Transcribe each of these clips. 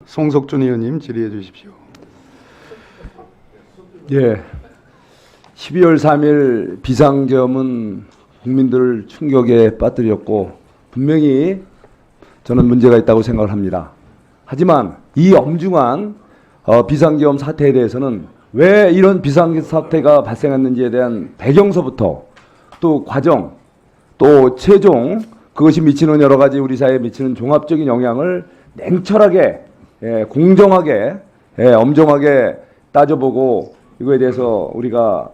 송석준 의원님 질의해 주십시오. 예, 12월 3일 비상계엄은 국민들을 충격에 빠뜨렸고 분명히 저는 문제가 있다고 생각을 합니다. 하지만 이 엄중한 비상계엄 사태에 대해서는 왜 이런 비상계엄 사태가 발생했는지에 대한 배경서부터 또 과정 또 최종 그것이 미치는 여러 가지 우리 사회에 미치는 종합적인 영향을 냉철하게 공정하게 엄정하게 따져보고 이거에 대해서 우리가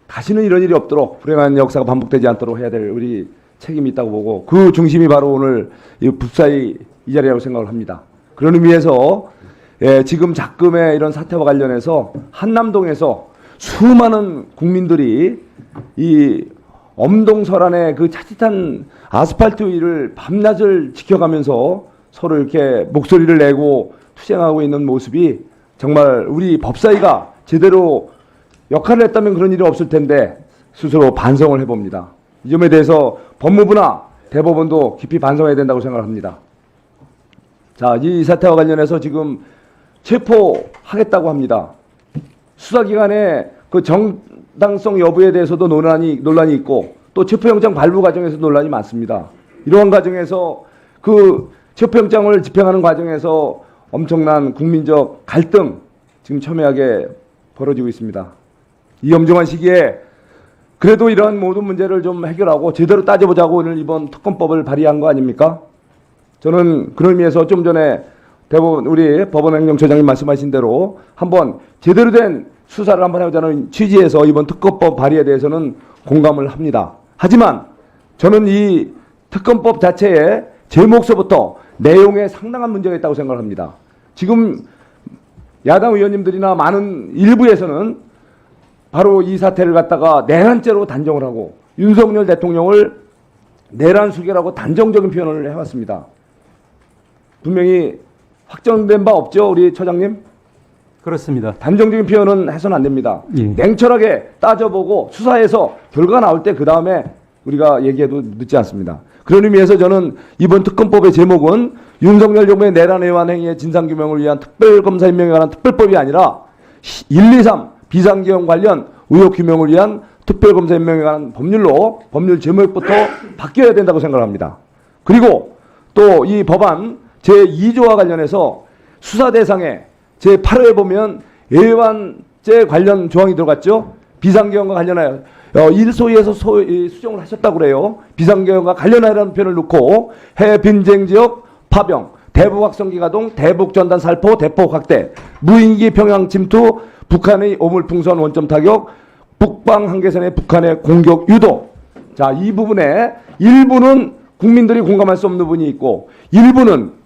다시는 이런 일이 없도록 불행한 역사가 반복되지 않도록 해야 될 우리 책임이 있다고 보고 그 중심이 바로 오늘 이 북사의 이 자리라고 생각을 합니다. 그런 의미에서 지금 작금의 이런 사태와 관련해서 한남동에서 수많은 국민들이 이 엄동설안의 그 차디찬 아스팔트 위를 밤낮을 지켜가면서 서로 이렇게 목소리를 내고 투쟁하고 있는 모습이 정말 우리 법사위가 제대로 역할을 했다면 그런 일이 없을 텐데 스스로 반성을 해봅니다. 이 점에 대해서 법무부나 대법원도 깊이 반성해야 된다고 생각합니다. 자, 이 사태와 관련해서 지금 체포하겠다고 합니다. 수사기관의 그 정당성 여부에 대해서도 논란이 있고 또 체포영장 발부 과정에서 논란이 많습니다. 이러한 과정에서 그 체포영장을 집행하는 과정에서 엄청난 국민적 갈등 지금 첨예하게 벌어지고 있습니다. 이 엄중한 시기에 그래도 이러한 모든 문제를 좀 해결하고 제대로 따져보자고 오늘 이번 특검법을 발의한 거 아닙니까? 저는 그런 의미에서 좀 전에 대법원 우리 법원행정처장님 말씀하신 대로 한번 제대로 된 수사를 한번 해보자는 취지에서 이번 특검법 발의에 대해서는 공감을 합니다. 하지만 저는 이 특검법 자체의 제목서부터 내용에 상당한 문제가 있다고 생각을 합니다. 지금 야당 의원님들이나 많은 일부에서는 바로 이 사태를 갖다가 내란죄로 단정을 하고 윤석열 대통령을 내란 수괴라고 단정적인 표현을 해왔습니다. 분명히 확정된 바 없죠, 우리 처장님? 그렇습니다. 단정적인 표현은 해서는 안 됩니다. 예. 냉철하게 따져보고 수사해서 결과가 나올 때 그 다음에 우리가 얘기해도 늦지 않습니다. 그런 의미에서 저는 이번 특검법의 제목은 윤석열 정부의 내란 애완 행위의 진상규명을 위한 특별검사 임명에 관한 특별법이 아니라 1, 2, 3 비상계엄 관련 의혹규명을 위한 특별검사 임명에 관한 법률로 법률 제목부터 바뀌어야 된다고 생각합니다. 그리고 또 이 법안 제2조와 관련해서 수사 대상에 제8호에 보면 애완죄 관련 조항이 들어갔죠. 비상계엄과 관련하여 일소위에서 수정을 하셨다고 그래요. 비상계엄과 관련하여라는 표현을 넣고 해빈쟁지역 파병, 대북 확성기 가동, 대북 전단 살포, 대폭 확대, 무인기 평양 침투, 북한의 오물풍선 원점 타격, 북방 한계선의 북한의 공격 유도. 자, 이 부분에 일부는 국민들이 공감할 수 없는 부분이 있고 일부는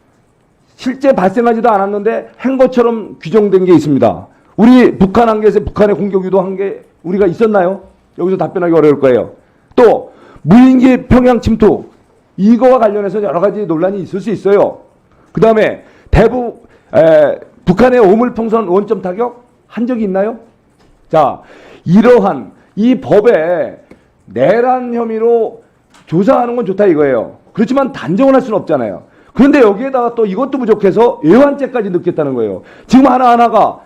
실제 발생하지도 않았는데 한 것처럼 규정된 게 있습니다. 우리 북한 한계에서 북한의 공격 유도한 게 우리가 있었나요? 여기서 답변하기 어려울 거예요. 또 무인기 평양 침투 이거와 관련해서 여러 가지 논란이 있을 수 있어요. 그 다음에 북한의 오물풍선 원점 타격 한 적이 있나요? 자, 이러한 이 법에 내란 혐의로 조사하는 건 좋다 이거예요. 그렇지만 단정을 할 수는 없잖아요. 그런데 여기에다가 또 이것도 부족해서 애완죄까지 넣겠다는 거예요. 지금 하나하나가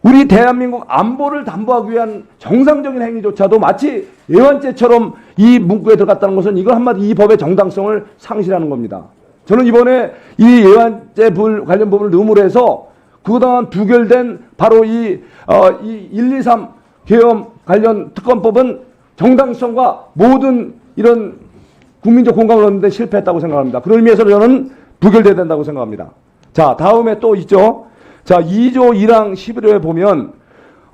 우리 대한민국 안보를 담보하기 위한 정상적인 행위조차도 마치 애완죄처럼 이 문구에 들어갔다는 것은 이거 한마디 이 법의 정당성을 상실하는 겁니다. 저는 이번에 이 애완죄 관련 부분을 넣음으로 해서 그동안 부결된 바로 이 1, 2, 3 계엄 관련 특검법은 정당성과 모든 이런 국민적 공감을 얻는데 실패했다고 생각합니다. 그런 의미에서 저는 부결돼야 된다고 생각합니다. 자, 다음에 또 있죠. 자, 2조 1항 11호에 보면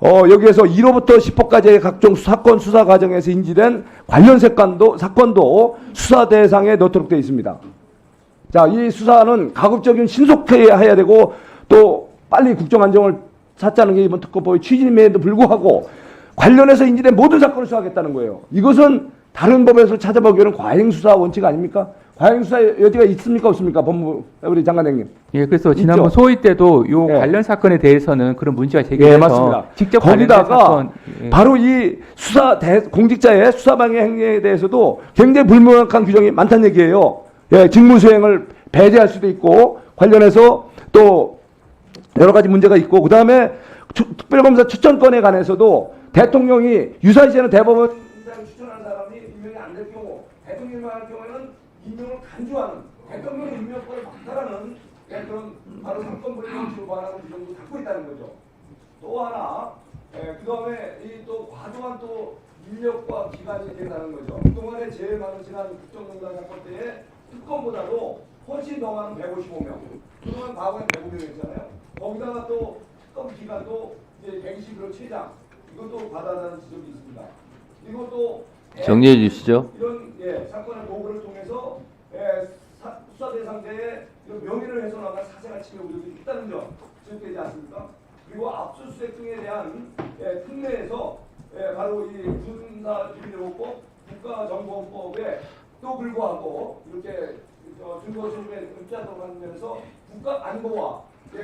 여기에서 1호부터 10호까지의 각종 사건 수사 과정에서 인지된 관련 사건도 수사 대상에 넣도록 되어 있습니다. 자, 이 수사는 가급적인 신속해야 되고 또 빨리 국정 안정을 찾자는 게 이번 특검법의 취지임에도 불구하고 관련해서 인지된 모든 사건을 수사하겠다는 거예요. 이것은 다른 법에서 찾아보기에는 과잉수사 원칙 아닙니까? 과잉수사 여지가 있습니까 없습니까? 법무부 우리 장관장님. 예, 그래서 지난번 있죠? 소위 때도 요 예. 관련 사건에 대해서는 그런 문제가 제기돼서 맞습니다. 직접 관련된 거기다가 사건, 바로 이 공직자의 수사방해 행위에 대해서도 굉장히 불명확한 규정이 많다는 얘기예요. 예, 직무수행을 배제할 수도 있고 관련해서 또 여러 가지 문제가 있고, 그 다음에 특별검사 추천권에 관해서도 대통령이 유사시에는 대법원장을 추천하는 사람이 임명이 안 될 경우, 대통령만 할 경우에는 임명을 간주하는 대통령 임명권을 박탈하는 그런 바로 상권분리 정치를 관하는 규정도 갖고 있다는 거죠. 또 하나, 그 다음에 이 또 과도한 또 인력과 기간이 된다는 거죠. 그동안에 제일 많은 지난 국정농단 사건 때에 특검보다도 훨씬 더 많은 155명. 그동안 과거에 105명이었잖아요. 거기다가 또 특검 기간도 이제 120으로 최장. 이것도 과다하다는 지적이 있습니다. 그리고 또 정리해 주시죠. 이런 사건의 보고를 통해서 수사 대상자의 명예를 훼손하거나 사생활 침해 우려가 있다는 점 지적되지 않습니까? 그리고 압수수색 등에 대한 특례에서 바로 이 군사기밀보호법, 국가정보원법에 또 불구하고 이렇게 증거조직에 흡자하도록 하는 면에서 국가 안보와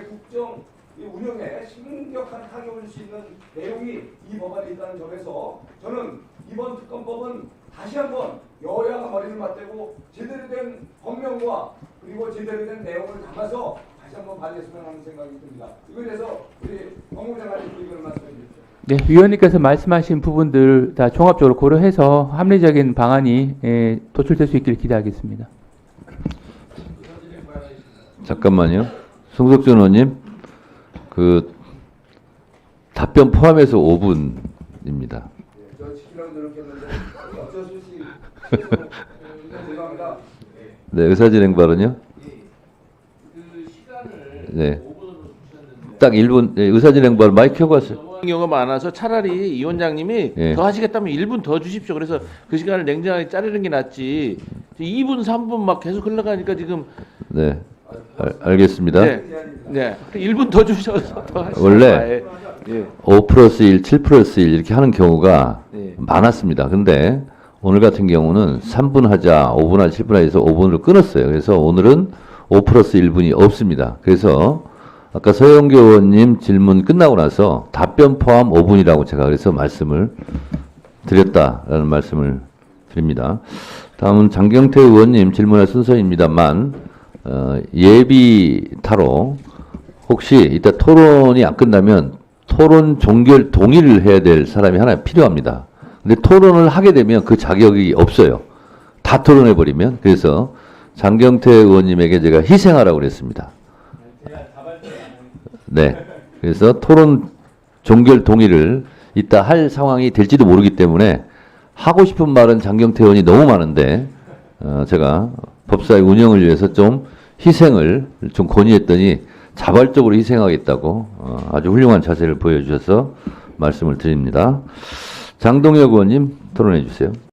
국정 운영에 심각한 타격을 줄 수 있는 내용이 이 법안에 있다는 점에서 저는 이번 특검법은 다시 한번 여야가 머리를 맞대고 제대로 된 법령과 그리고 제대로 된 내용을 담아서 다시 한번 발의했으면 하는 생각이 듭니다. 이거에 대해서 우리 법무장관님 의견을 말씀해 주십시오. 네, 위원님께서 말씀하신 부분들 다 종합적으로 고려해서 합리적인 방안이 도출될 수 있기를 기대하겠습니다. 잠깐만요. 송석준 의원님, 그 답변 포함해서 5분입니다. 저 지키려고 노력했는데 어쩔 수 없이 죄송합니다. 네, 의사진행 발언요? 네. 딱 1분, 네, 의사진행 발언 마이크 켜고 왔어요. 경우가 많아서 차라리 이 원장님이 예. 더 하시겠다면 1분 더 주십시오. 그래서 그 시간을 냉정하게 자르는 게 낫지. 2분, 3분 막 계속 흘러가니까 지금 네, 알겠습니다. 네, 네. 1분 더 주셔서 더 하시죠. 원래 예. 5 플러스 1, 7 플러스 1 이렇게 하는 경우가 네. 많았습니다. 근데 오늘 같은 경우는 3분 하자, 5분 하자, 7분 하자 해서 5분을 끊었어요. 그래서 오늘은 5 플러스 1분이 없습니다. 그래서 아까 서영교 의원님 질문 끝나고 나서 답변 포함 5분이라고 제가 그래서 말씀을 드렸다라는 말씀을 드립니다. 다음은 장경태 의원님 질문할 순서입니다만 예비타로 혹시 이따 토론이 안 끝나면 토론 종결 동의를 해야 될 사람이 하나 필요합니다. 근데 토론을 하게 되면 그 자격이 없어요. 다 토론해버리면. 그래서 장경태 의원님에게 제가 희생하라고 그랬습니다. 네. 그래서 토론 종결 동의를 이따 할 상황이 될지도 모르기 때문에 하고 싶은 말은 장경태 의원이 너무 많은데 제가 법사의 운영을 위해서 좀 희생을 좀 건의했더니 자발적으로 희생하겠다고 아주 훌륭한 자세를 보여주셔서 말씀을 드립니다. 장동혁 의원님 토론해 주세요.